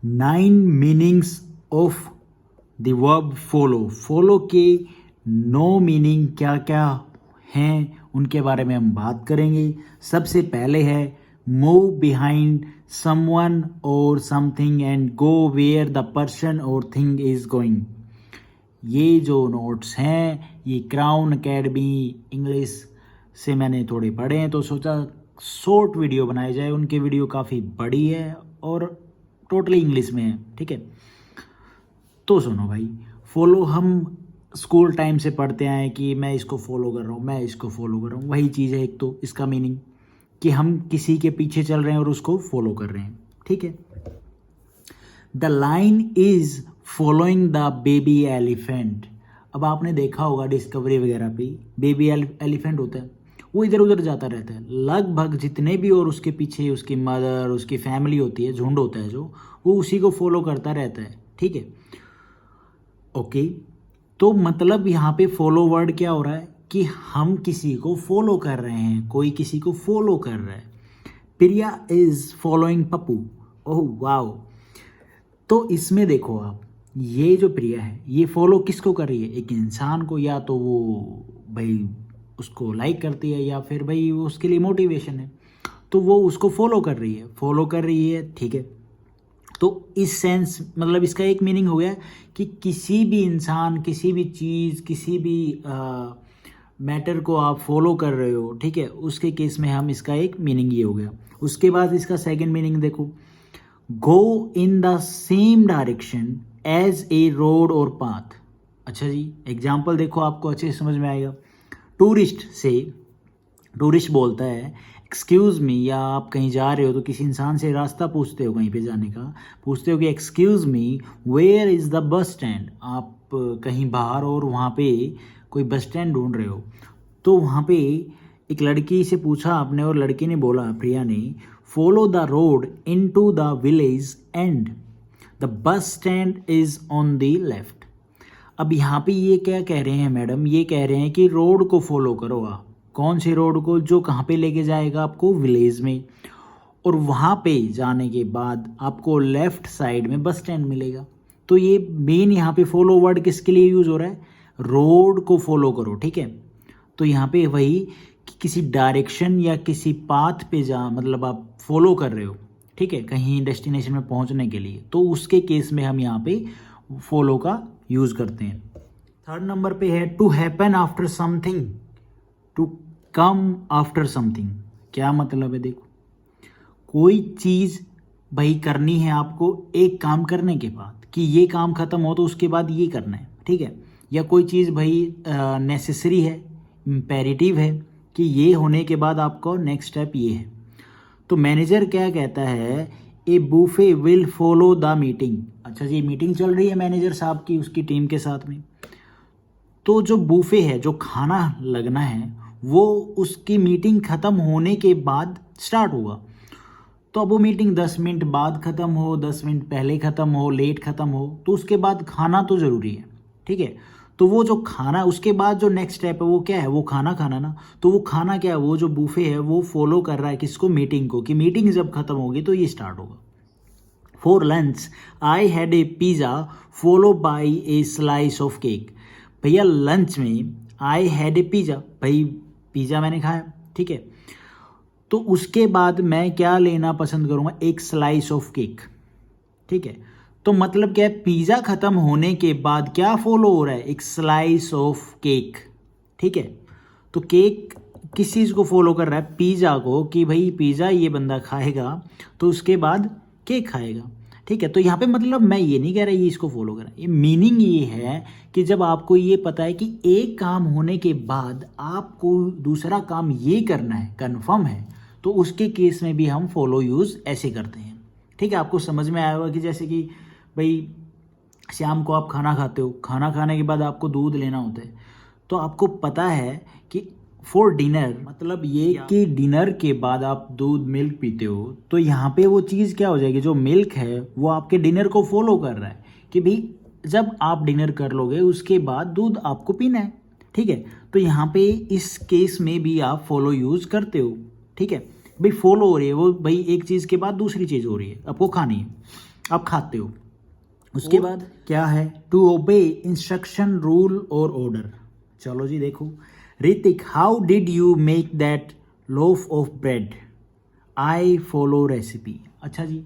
9 meanings of the verb follow. Follow के 9 meaning क्या क्या हैं उनके बारे में हम बात करेंगे। सबसे पहले है मूव बिहाइंड समवन और something and go where the person और थिंग इज गोइंग। ये जो नोट्स हैं ये क्राउन एकेडमी इंग्लिश से मैंने थोड़े पढ़े हैं, तो सोचा शॉर्ट वीडियो बनाई जाए। उनके वीडियो काफ़ी बड़ी है और टोटली इंग्लिश में है, ठीक है। तो सुनो भाई, फॉलो हम स्कूल टाइम से पढ़ते आए कि मैं इसको फॉलो कर रहा हूँ, मैं इसको फॉलो कर रहा हूँ। वही चीज़ है एक तो इसका मीनिंग कि हम किसी के पीछे चल रहे हैं और उसको फॉलो कर रहे हैं, ठीक है। The line is following the baby elephant. अब आपने देखा होगा डिस्कवरी वगैरह पे बेबी एलिफेंट होता है, वो इधर उधर जाता रहता है। लगभग जितने भी और उसके पीछे उसकी मदर उसकी फैमिली होती है, झुंड होता है जो, वो उसी को फॉलो करता रहता है, ठीक है। ओके, तो मतलब यहाँ पे फॉलो वर्ड क्या हो रहा है कि हम किसी को फॉलो कर रहे हैं, कोई किसी को फॉलो कर रहा है। Priya is following Pappu. Oh wow. तो इसमें देखो आप, ये जो प्रिया है ये फॉलो किसको कर रही है? एक इंसान को। या तो वो भाई उसको लाइक करती है या फिर भाई वो उसके लिए मोटिवेशन है, तो वो उसको फॉलो कर रही है, ठीक है। तो इस सेंस मतलब इसका एक मीनिंग हो गया कि किसी भी इंसान, किसी भी चीज़, किसी भी मैटर को आप फॉलो कर रहे हो, ठीक है, उसके केस में हम इसका एक मीनिंग ये हो गया। उसके बाद इसका सेकंड मीनिंग देखो, go in the same direction as a road और पाथ। अच्छा जी, एग्जाम्पल देखो, आपको अच्छे से समझ में आएगा। टूरिस्ट बोलता है एक्सक्यूज़ मी, या आप कहीं जा रहे हो तो किसी इंसान से रास्ता पूछते हो कहीं पे जाने का, पूछते हो कि excuse me where is the bus stand. आप कहीं बाहर और वहाँ पे कोई बस स्टैंड ढूंढ रहे हो, तो वहाँ पे एक लड़की से पूछा आपने और लड़की ने बोला, प्रिया ने, follow the road into the village and the bus stand is on the left. अब यहाँ पे ये क्या कह रहे हैं मैडम? ये कह रहे हैं कि रोड को फॉलो करो आप। कौन से रोड को? जो कहाँ पे लेके जाएगा आपको? विलेज में। और वहाँ पे जाने के बाद आपको लेफ्ट साइड में बस स्टैंड मिलेगा। तो ये मेन यहाँ पे फॉलो वर्ड किसके लिए यूज़ हो रहा है? रोड को फॉलो करो, ठीक है। तो यहाँ पे वही कि किसी डायरेक्शन या किसी पाथ पे मतलब आप फॉलो कर रहे हो, ठीक है, कहीं डेस्टिनेशन में पहुँचने के लिए, तो उसके केस में हम यहाँ पे फॉलो का यूज़ करते हैं। थर्ड नंबर पे है to happen after something, to come after something. क्या मतलब है? देखो, कोई चीज़ भाई करनी है आपको एक काम करने के बाद, कि ये काम ख़त्म हो तो उसके बाद ये करना है, ठीक है। या कोई चीज़ भाई नेसेसरी है, इम्पेरेटिव है कि ये होने के बाद आपको नेक्स्ट स्टेप ये है। तो मैनेजर क्या कहता है? A buffet will follow the meeting. अच्छा जी, मीटिंग चल रही है मैनेजर साहब की उसकी टीम के साथ में, तो जो बूफे है, जो खाना लगना है, वो उसकी मीटिंग ख़त्म होने के बाद स्टार्ट होगा। तो अब वो मीटिंग 10 मिनट बाद ख़त्म हो, 10 मिनट पहले ख़त्म हो, लेट ख़त्म हो, तो उसके बाद खाना तो ज़रूरी है, ठीक है। तो वो जो खाना, उसके बाद जो नेक्स्ट स्टेप है वो क्या है? वो खाना खाना ना। तो वो खाना क्या है? वो जो बूफे है वो फॉलो कर रहा है किसको? मीटिंग को, कि मीटिंग जब ख़त्म होगी तो ये स्टार्ट होगा। For lunch I had a pizza follow by A slice of cake. भैया लंच में आई हैड ए पिज़्ज़ा, भाई पिज़्ज़ा मैंने खाया, ठीक है। तो उसके बाद मैं क्या लेना पसंद करूँगा? एक स्लाइस ऑफ केक, ठीक है। तो मतलब क्या है? पिज़्ज़ा ख़त्म होने के बाद क्या फॉलो हो रहा है? एक स्लाइस ऑफ केक, ठीक है। तो केक किस चीज़ को फॉलो कर रहा है? पिज़्ज़ा को, कि भाई पिज़्ज़ा ये बंदा खाएगा तो उसके बाद केक खाएगा, ठीक है। तो यहाँ पे मतलब मैं ये नहीं कह रहा ये इसको फॉलो करें, ये मीनिंग ये है कि जब आपको ये पता है कि एक काम होने के बाद आपको दूसरा काम ये करना है, कन्फर्म है, तो उसके केस में भी हम फॉलो यूज़ ऐसे करते हैं, ठीक है। आपको समझ में आया होगा कि जैसे कि भाई शाम को आप खाना खाते हो, खाना खाने के बाद आपको दूध लेना होता है, तो आपको पता है कि फॉर डिनर, मतलब ये कि डिनर के बाद आप दूध मिल्क पीते हो, तो यहाँ पे वो चीज़ क्या हो जाएगी? जो मिल्क है वो आपके डिनर को फॉलो कर रहा है कि भाई जब आप डिनर कर लोगे उसके बाद दूध आपको पीना है, ठीक है। तो यहाँ पे इस केस में भी आप फॉलो यूज़ करते हो, ठीक है। भाई फॉलो हो रही है वो, भाई एक चीज़ के बाद दूसरी चीज़ हो रही है, आपको खानी है। आप खाते हो। उसके बाद क्या है, टू ओबे इंस्ट्रक्शन, रूल और ऑर्डर। चलो जी देखो, Hrithik how did you make that loaf of bread, I follow recipe. अच्छा जी,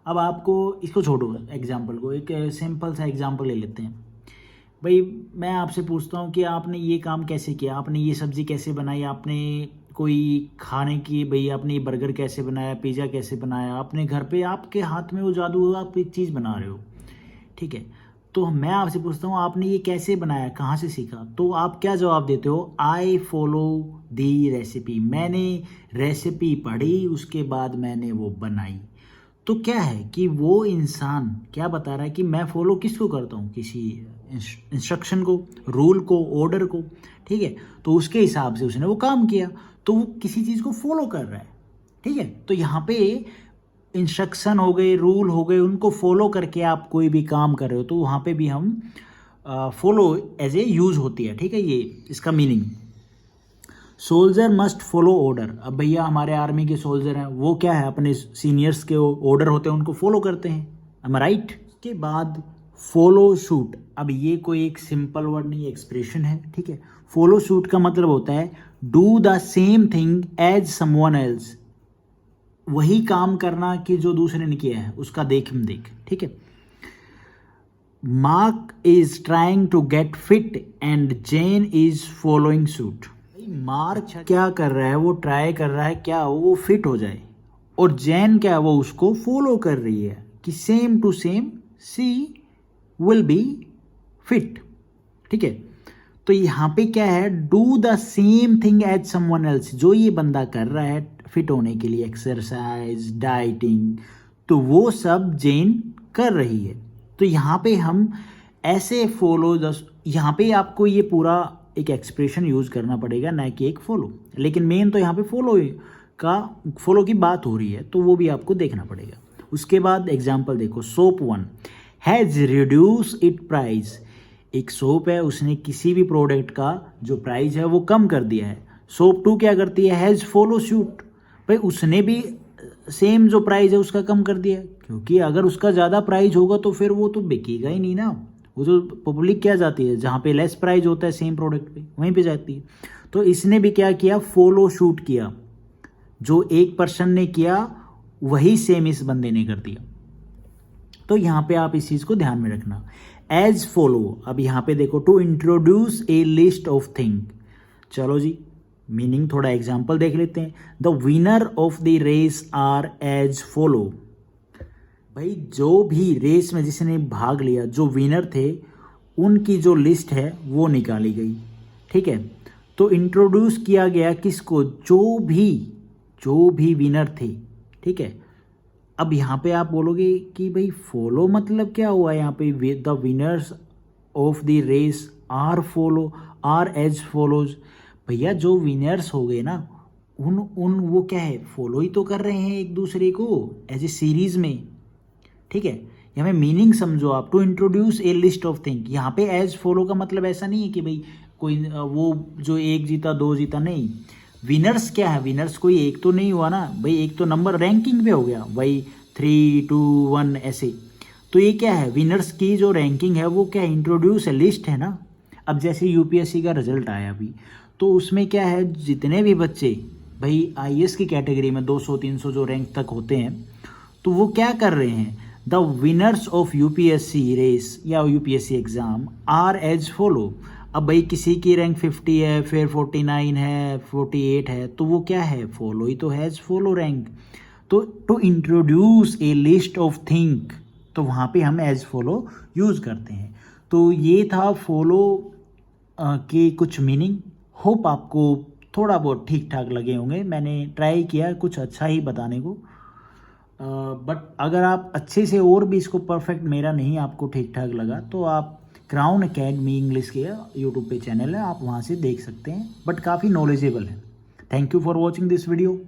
अब आपको इसको छोड़ो एग्जाम्पल को, एक सिंपल सा एग्जाम्पल ले लेते हैं। भाई मैं आपसे पूछता हूँ कि आपने ये काम कैसे किया, आपने ये सब्ज़ी कैसे बनाई, आपने कोई खाने की, भाई आपने ये बर्गर कैसे बनाया, पिज़्ज़ा कैसे बनाया, आपने घर पे आपके हाथ में वो जादू हुआ, आप एक चीज़ बना रहे हो, ठीक है। तो मैं आपसे पूछता हूँ आपने ये कैसे बनाया, कहाँ से सीखा, तो आप क्या जवाब देते हो, आई फॉलो दी रेसिपी, मैंने रेसिपी पढ़ी उसके बाद मैंने वो बनाई। तो क्या है कि वो इंसान क्या बता रहा है कि मैं फॉलो किसको करता हूँ, किसी इंस्ट्रक्शन को, रूल को, ऑर्डर को, ठीक है। तो उसके हिसाब से उसने वो काम किया, तो वो किसी चीज़ को फॉलो कर रहा है, ठीक है। तो यहाँ पे इंस्ट्रक्शन हो गए, रूल हो गए, उनको फॉलो करके आप कोई भी काम कर रहे हो तो वहाँ पे भी हम फॉलो एज ए यूज होती है, ठीक है। ये इसका meaning, soldier must follow order. अब भैया हमारे आर्मी के सोल्जर हैं, वो क्या है, अपने सीनियर्स के ऑर्डर होते हैं उनको फॉलो करते हैं, am I राइट। के बाद फॉलो शूट, अब ये कोई एक सिंपल वर्ड नहीं, एक्सप्रेशन है, ठीक है। फॉलो शूट का मतलब होता है do the same thing as someone else, वही काम करना कि जो दूसरे ने किया है उसका देख ठीक है। Mark is trying to get fit and Jane is following suit. Mark क्या कर रहा है, वो ट्राई कर रहा है क्या वो फिट हो जाए, और जैन क्या है वो उसको फॉलो कर रही है कि same to same she will be fit, ठीक है। तो यहाँ पे क्या है, do the same thing as someone else, जो ये बंदा कर रहा है फिट होने के लिए, एक्सरसाइज, डाइटिंग, तो वो सब जेन कर रही है। तो यहाँ पे हम ऐसे फॉलो द, यहाँ पे आपको ये पूरा एक एक्सप्रेशन यूज़ करना पड़ेगा, ना कि एक फॉलो, लेकिन मेन तो यहाँ पे फॉलो की बात हो रही है, तो वो भी आपको देखना पड़ेगा। उसके बाद एग्जाम्पल देखो, soap 1 has reduce it price, एक सोप है उसने किसी भी प्रोडक्ट का जो प्राइस है वो कम कर दिया है। सोप 2 क्या करती है, हैज़ फॉलो सूट, भाई उसने भी सेम जो प्राइस है उसका कम कर दिया, क्योंकि अगर उसका ज़्यादा प्राइस होगा तो फिर वो तो बिकेगा ही नहीं ना, वो तो पब्लिक क्या जाती है, जहाँ पे लेस प्राइस होता है सेम प्रोडक्ट पे वहीं पे जाती है। तो इसने भी क्या किया, फॉलो शूट किया, जो एक पर्सन ने किया वही सेम इस बंदे ने कर दिया। तो यहाँ पे आप इस चीज़ को ध्यान में रखना। एज फॉलो, अब यहाँ पे देखो, to introduce a list of thing. चलो जी, मीनिंग थोड़ा एग्जाम्पल देख लेते हैं। The winner of the race are as follow, भाई जो भी रेस में जिसने भाग लिया, जो विनर थे, उनकी जो लिस्ट है वो निकाली गई, ठीक है। तो इंट्रोड्यूस किया गया किसको, जो भी विनर थे, ठीक है। अब यहाँ पे आप बोलोगे कि भाई फॉलो मतलब क्या हुआ यहाँ पे, the winners of the race are as follows. भैया जो विनर्स हो गए ना, उन वो क्या है, फॉलो ही तो कर रहे हैं एक दूसरे को एज ए सीरीज में, ठीक है। यहाँ में मीनिंग समझो आप, to introduce a list of thing, यहाँ पे एज फॉलो का मतलब ऐसा नहीं है कि भाई कोई वो जो एक जीता दो जीता, नहीं। विनर्स क्या है, विनर्स कोई एक तो नहीं हुआ ना भाई, एक तो नंबर रैंकिंग पे हो गया भाई, 3, 2, 1 ऐसे। तो ये क्या है, विनर्स की जो रैंकिंग है वो क्या है, इंट्रोड्यूस है, लिस्ट है ना। अब जैसे यूपीएससी का रिजल्ट आया अभी, तो उसमें क्या है, जितने भी बच्चे भाई आईएएस की कैटेगरी में 200-300 जो रैंक तक होते हैं, तो वो क्या कर रहे हैं, the winners of UPSC race या UPSC exam are as follow. अब भाई किसी की रैंक 50 है, फिर 49 है, 48 है, तो वो क्या है, फॉलो ही तो है, एज फॉलो रैंक। तो to introduce a list of thing, तो वहाँ पे हम एज फॉलो यूज़ करते हैं। तो ये था फॉलो के कुछ मीनिंग। होप आपको थोड़ा बहुत ठीक ठाक लगे होंगे, मैंने ट्राई किया कुछ अच्छा ही बताने को। बट अगर आप अच्छे से और भी इसको परफेक्ट मेरा नहीं आपको ठीक ठाक लगा, तो आप क्राउन एकेडमी इंग्लिश के यूट्यूब पे चैनल है, आप वहाँ से देख सकते हैं, बट काफ़ी नॉलेजेबल है। Thank you for watching this video.